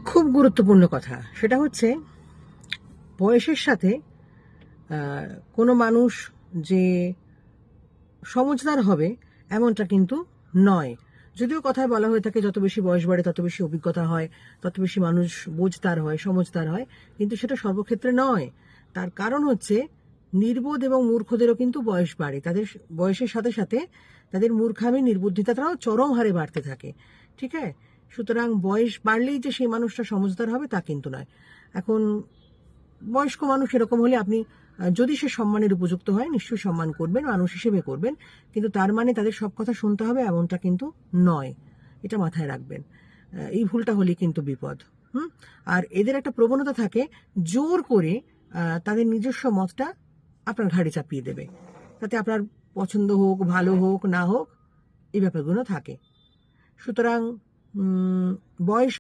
খুব গুরুত্বপূর্ণ কথা, সেটা হচ্ছে বয়সের সাথে কোনো মানুষ যে সমঝদার হবে এমনটা কিন্তু নয়। যদিও কথায় বলা হয়ে থাকে যত বেশি বয়স বাড়ে তত বেশি অভিজ্ঞতা হয়, তত বেশি মানুষ বোঝদার হয়, সমঝদার হয়, কিন্তু সেটা সর্বক্ষেত্রে নয়। তার কারণ হচ্ছে নির্বোধ এবং মূর্খদেরও কিন্তু বয়স বাড়ে, তাদের বয়সের সাথে সাথে তাদের মূর্খামি নির্বুদ্ধিতাটাও চরম হারে বাড়তে থাকে। ঠিক আছে, সুতরাং বয়স বাড়লেই যে সেই মানুষটা সমঝদার হবে তা কিন্তু নয়। এখন বয়স্ক মানুষ এরকম হলে আপনি যদি সে সম্মানের উপযুক্ত হয় নিশ্চয়ই সম্মান করবেন, মানুষ হিসেবে করবেন, কিন্তু তার মানে তাদের সব কথা শুনতে হবে এমনটা কিন্তু নয়। এটা মাথায় রাখবেন, এই ভুলটা হলে কিন্তু বিপদ। আর এদের একটা প্রবণতা থাকে জোর করে তাদের নিজস্ব মতটা আপনার ঘাড়ে চাপিয়ে দেবে, তাতে আপনার পছন্দ হোক, ভালো হোক, না হোক, এই ব্যাপারগুলো থাকে। সুতরাং বয়স